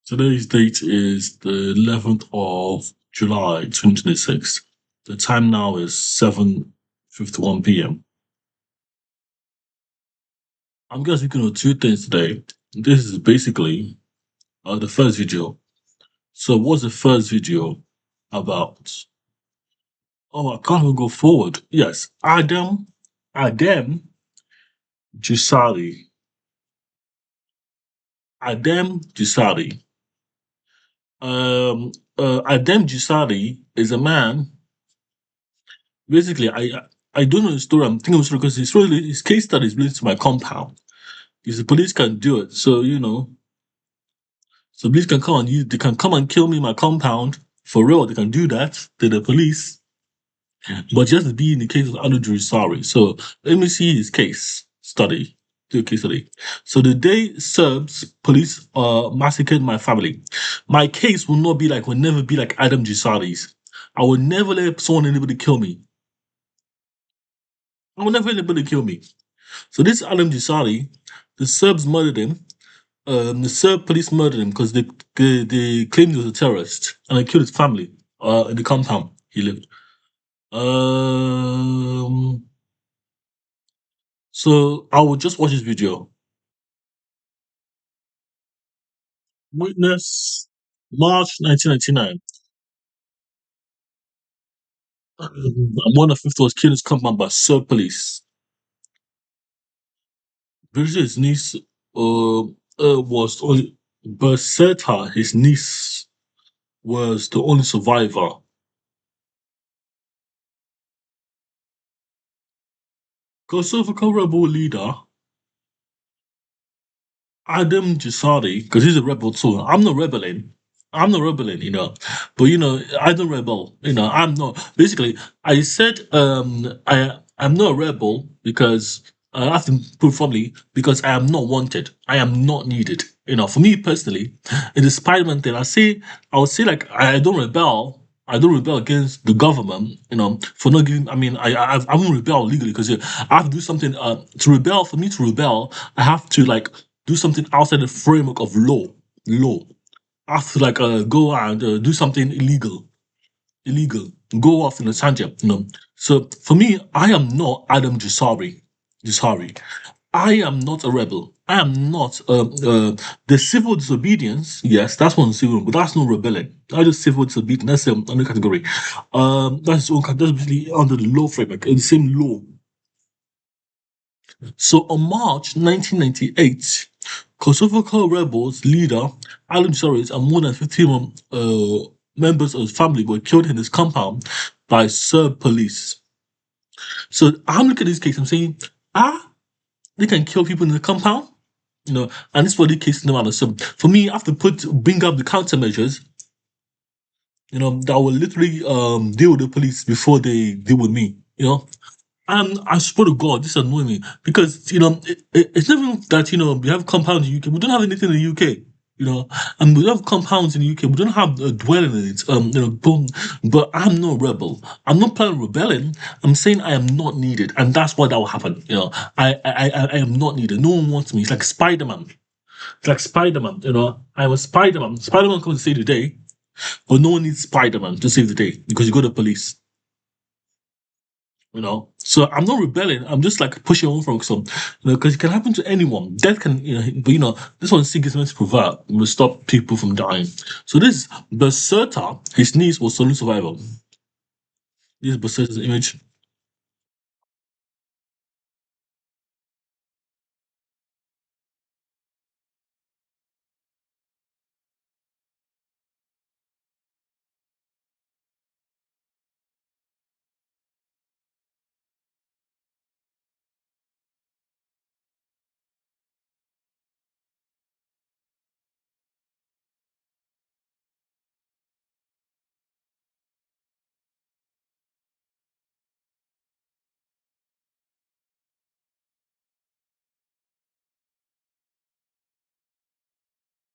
Today's date is the 11th of July 2026. The time now is 7:51 p.m. I'm going to speaking of two things today. This is basically the first video. So, what's the first video about? Oh, I can't even go forward. Yes, Adem Jusari. Adem Jusari. Adem Jusari is a man. Basically, I don't know the story. I'm thinking of the story because his case study is related to my compound. Because the police can do it, so police can come and they can come and kill me in my compound for real. They can do that to the police, but just to be in the case of Anuju sorry. So let me see his case study. Do a case study. So the day Serbs police massacred my family, my case will never be like Adam Gisari's. I will never let anybody kill me. I will never let anybody kill me. So this Alam Gisari, the Serbs murdered him. The Serb police murdered him because they claimed he was a terrorist and they killed his family in the compound he lived. Um, so I will just watch this video. Witness March 1999. One of fifth was killed in his compound by Serb police. Virgil, his niece, was only Berserta, his niece, was the only survivor. Kosovo rebel leader Adem Jashari, because he's a rebel too. I'm not rebelling. I'm not rebelling, But I don't rebel. I'm not. Basically, I said I'm not a rebel because I have to prove firmly because I am not wanted. I am not needed. For me personally, in the Spider-Man thing, I would say like I don't rebel. I don't rebel against the government, for not giving. I mean, I won't rebel legally because I have to do something. To rebel, for me to rebel, I have to like do something outside the framework of law. Law. I have to like go and do something illegal. Illegal. Go off in a tangent. So for me, I am not Adam Jisari. Jisari. I am not a rebel. I am not the civil disobedience. Yes, that's one civil, but that's not rebellion. That's just civil disobedience. That's another category. That's basically under the law framework, the same law. So on March 1998, Kosovo rebels leader Alim Soros and more than 15 members of his family were killed in his compound by Serb police. So I'm looking at this case, I'm saying, they can kill people in the compound, and this body case no matter. So for me, I have to bring up the countermeasures, that will literally deal with the police before they deal with me. And I swear to God, this annoys me because it's not even that we have compounds in the UK. We don't have anything in the UK, and we have compounds in the UK. We don't have a dwelling in it. But I'm not a rebel. I'm not planning rebelling. I'm saying I am not needed, and that's why that will happen. I am not needed. No one wants me. It's like Spider Man. It's like Spider Man. I'm a Spider Man. Spider Man comes to save the day, but no one needs Spider Man to save the day because you got the police. So I'm not rebelling. I'm just like pushing on from some, because it can happen to anyone. Death can, but this one Sig is meant to provide will stop people from dying. So this Berserta, his niece was solo survivor. This is Berserta's image.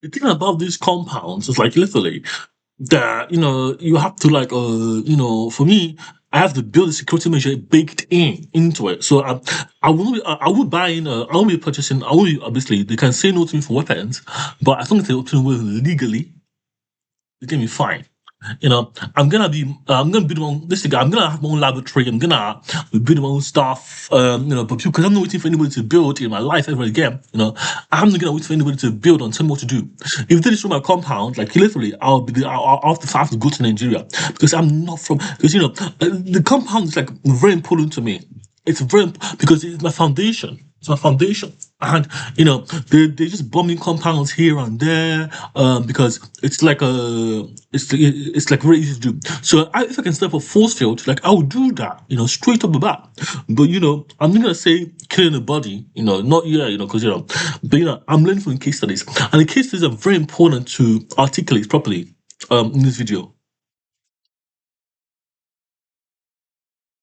The thing about these compounds is like literally that you have to like for me I have to build a security measure baked in into it. So I would buy in. I won't be purchasing. I won't be, obviously they can say no to me for weapons, but as long as they obtain weapons legally, they can be fine. I'm gonna build my own, this thing, I'm gonna have my own laboratory, I'm gonna be building my own stuff, but because I'm not waiting for anybody to build in my life ever again, I'm not gonna wait for anybody to build and tell me what to do. If they destroy my compound, like literally, I'll have to go to Nigeria because I'm not from, because the compound is like very important to me. It's very because it's my foundation. It's my foundation, and they just bombing compounds here and there, because it's like very easy to do. So if I can step a force field, like I would do that, straight up the bat. But I'm not gonna say killing a body, not yeah, because but I'm learning from the case studies, and the case studies are very important to articulate properly in this video.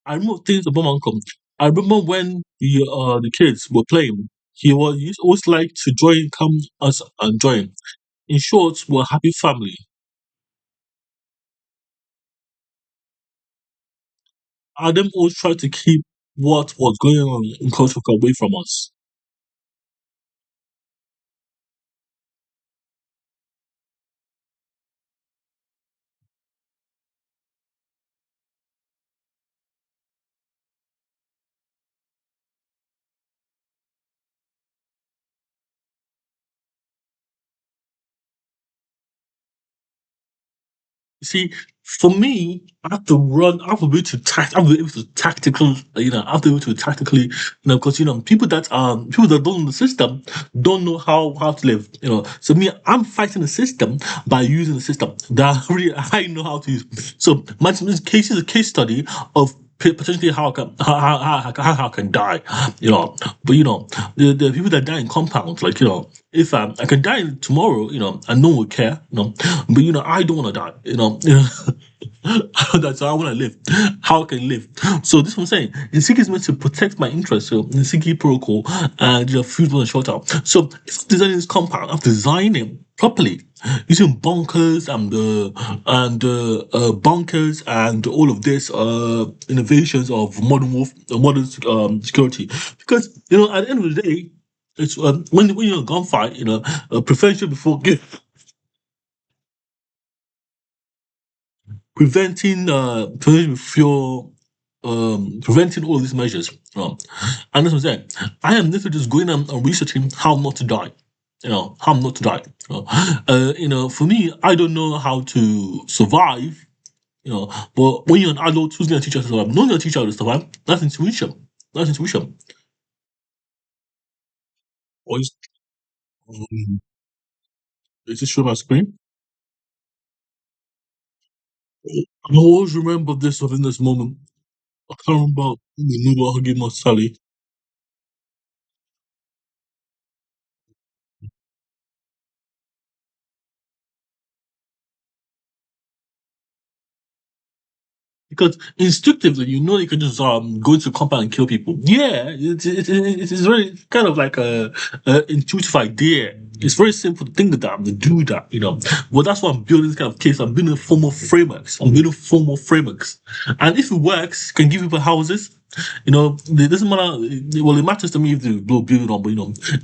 I remember things about my uncle. I remember when the kids were playing. He used always like to join, come us and join. In short, we're a happy family. Adam always tried to keep what was going on in culture away from us. You see, for me, I have to run. I have to be able to I have to be able to tactical. I have to be able to tactically. Because people that don't know the system don't know how to live. So me, I'm fighting the system by using the system that really I know how to use. So my case is a case study of potentially how I can how I can die. But the people that die in compounds, like if I can die tomorrow, and no one would care, but I don't want to die, That's how I want to live. How I can live. So this is what I'm saying. Insiki is meant to protect my interests. So Insiki protocol and food and shelter. So if I'm designing this compound, I'm designing it properly using bunkers and bunkers and all of this innovations of modern security. Because at the end of the day, it's when you're in a gunfight, prevention before preventing all these measures. And that's what I'm saying. I am literally just going and researching how not to die. How not to die. For me, I don't know how to survive. But when you're an adult, who's gonna teach you how to survive? No one's gonna teach you how to survive. That's intuition. That's intuition. Or is this show my screen? I always remember this within this moment. I can't remember the number hugging my Sally. Because instinctively, you can just go into compound and kill people. Yeah, it's very kind of like a intuitive idea. It's very simple to think of that and to do that, Well, that's why I'm building this kind of case. I'm building formal frameworks. I'm building formal frameworks, and if it works, can give people houses. It doesn't matter. Well, it matters to me if they build on, but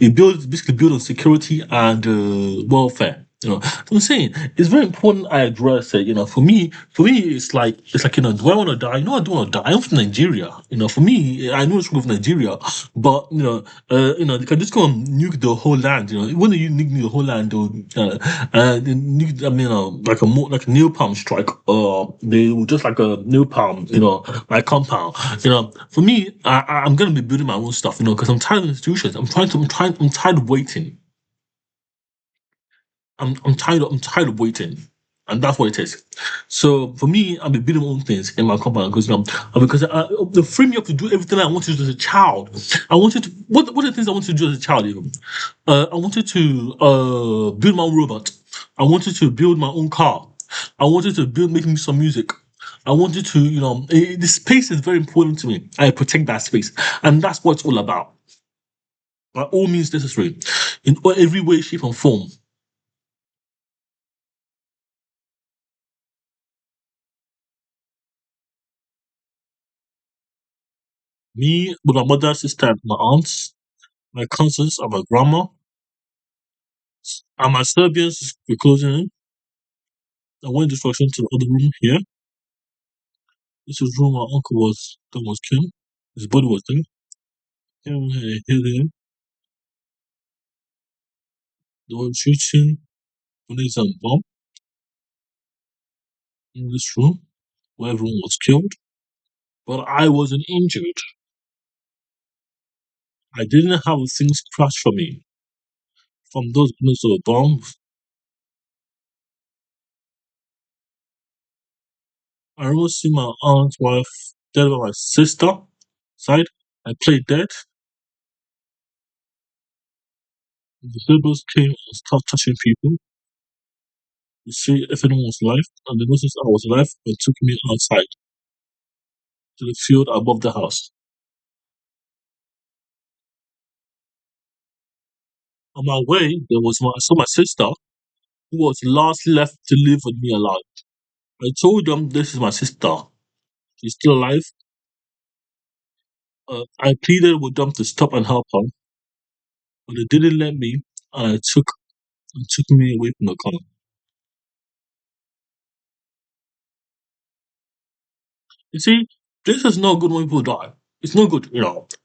it builds basically build on security and welfare. So I'm saying it's very important I address it. For me, it's like do I want to die? No, I don't want to die. I'm from Nigeria. For me, I know it's from Nigeria, but they can just go and nuke the whole land. When you nuke the whole land, or they nuke, I mean, like a nail palm strike, or they will just like a nail palm, my compound. For me, I'm gonna be building my own stuff. Because I'm tired of institutions. I'm tired of waiting. I'm tired of waiting. And that's what it is. So for me, I'll be building my own things in my compound because because the free me up to do everything I wanted to do as a child. I wanted to what are the things I wanted to do as a child even? I wanted to build my own robot. I wanted to build my own car. I wanted to build making some music. I wanted to, the space is very important to me. I protect that space. And that's what it's all about. By all means necessary. In every way, shape, and form. Me with my mother, sister, and my aunts, my cousins, and my grandma, and my Serbians were closing in. I went instruction to the other room here. This is room my uncle was killed. His body was there. Him, hit him. They were shooting bullets and bomb in this room where everyone was killed. But I wasn't injured. I didn't have things crashed for me from those bullets or bombs. I remember seeing my aunt's wife dead by my sister side. I played dead. The neighbors came and started touching people to see if anyone was alive, and they noticed I was alive and took me outside to the field above the house. On my way, I saw my sister, who was last left to live with me alive. I told them this is my sister. She's still alive. I pleaded with them to stop and help her, but they didn't let me. And took me away from the car. You see, this is not good when people die. It's not good,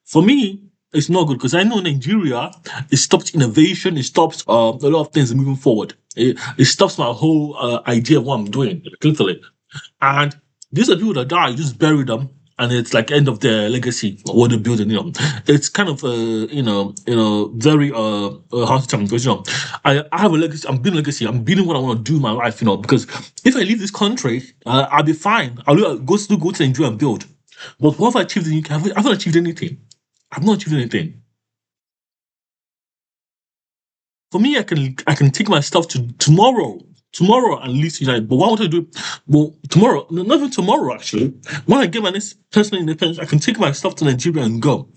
For me, it's not good because I know Nigeria, it stops innovation, it stops a lot of things moving forward. It stops my whole idea of what I'm doing, literally. And these are people that die, you just bury them, and it's like end of their legacy or what they're building. It's kind of very hard to tell because I have a legacy. I'm building a legacy. I'm building what I want to do in my life. Because if I leave this country, I'll be fine. Go to Nigeria and build. But what have I achieved in the UK? I've not achieved anything. I've not achieved anything. For me, I can take my stuff to tomorrow and leave United. But what I want to do, well, tomorrow, no, not even tomorrow actually. When I get my next personal independence, I can take my stuff to Nigeria and go.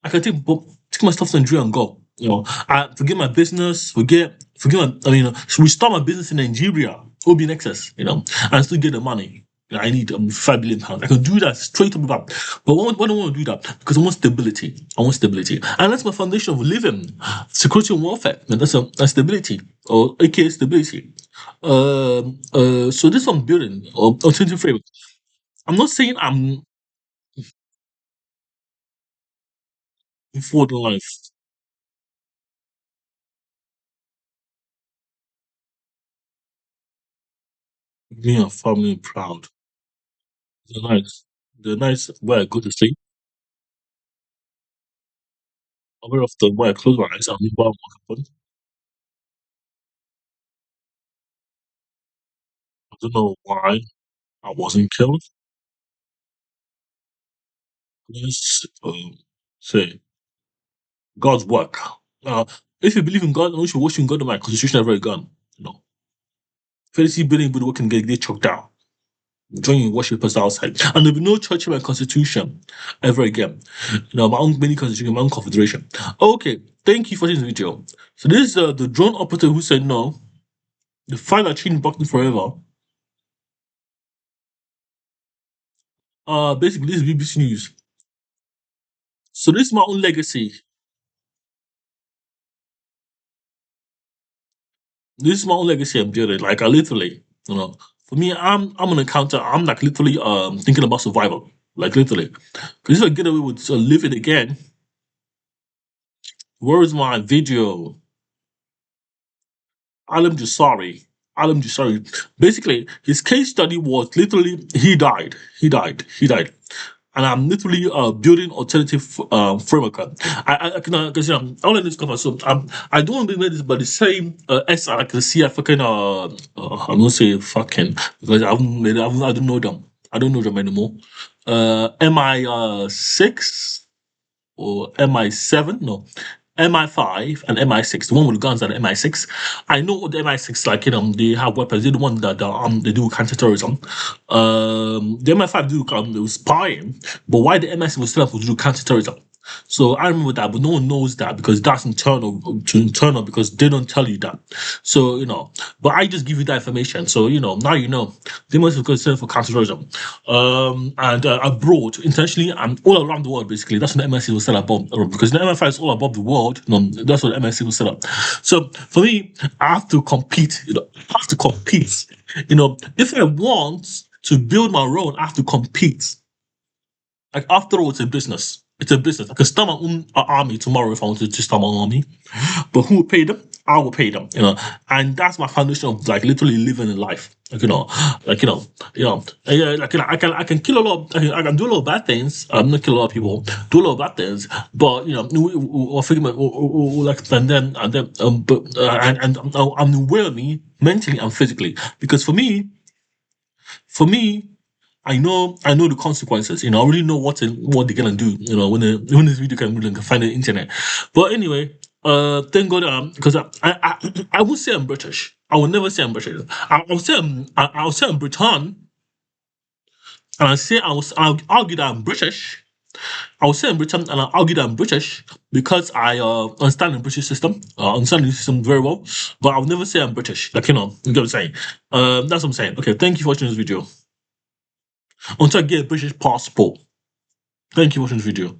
I can take my stuff to Nigeria and go. I forget my business, forget my. I mean, should we start my business in Nigeria? It will be in excess, and still get the money. I need £5 billion. I can do that straight up with that. But why don't I want to do that? Because I want stability. I want stability, and that's my foundation of living: security and welfare. And that's stability, or aka stability. So this one building or alternative frame. I'm not saying I'm forward in life. Me and family proud. They're nice. They're nice where I go to sleep. Very often when I close my eyes, I remember what happened. I don't know why I wasn't killed. Just say God's work. Uh, if you believe in God, you should worship God. My constitution ever gun. If you see building, people can get choked down. Join worshippers outside, and there'll be no church in my constitution ever again. My own mini constitution, my own confederation. Okay, thank you for this video. So this is the drone operator who said no. The file that changed Buckley forever. Basically, this is BBC News. So this is my own legacy. This is my own legacy I'm building. Like I literally, for me, I'm an accountant. I'm like literally thinking about survival. Like literally, because if I get away with living again, where is my video? Alam Jashari. Alam Jashari. Basically, his case study was literally he died. He died. He died. And I'm literally building alternative framework. I can because I want to discover. So I don't want to make this, but the same S I can see a fucking I'm gonna say fucking because I don't know them. I don't know them anymore. MI six or MI7? No, MI5 and MI6. The one with the guns are the MI6. I know what the MI6 like. They have weapons. They're the one that they do counter-terrorism. The MI5 do spying, but why the MI6 was still have to do counter-terrorism? So I remember that, but no one knows that because that's internal to internal because they don't tell you that. So but I just give you that information. So now you know they must be concerned for counterterrorism, and abroad, internationally, and all around the world. Basically, that's what the MSC was set up on because the MFI is all above the world. That's what the MSC was set up. So for me, I have to compete. I have to compete. If I want to build my own, I have to compete. Like after all, it's a business. It's a business. I can start my own army tomorrow if I wanted to start my army. But who will pay them? I will pay them. And that's my foundation of like literally living a life. I can kill a lot. I can do a lot of bad things. I'm not kill a lot of people. Do a lot of bad things. But or figure like and I'm aware of me mentally and physically because for me, I know the consequences. I already know what they're gonna do. When this video can find the internet. But anyway, thank God, because I would say I'm British. I will never say I'm British. I'll say I'm Briton, and I'll argue that I'm British. I will say I'm Britain, and I'll argue that I'm British because I understand the British system, understand the system very well. But I'll never say I'm British. You get what I'm saying. That's what I'm saying. Okay, thank you for watching this video. Until I get a British passport. Thank you for watching this video.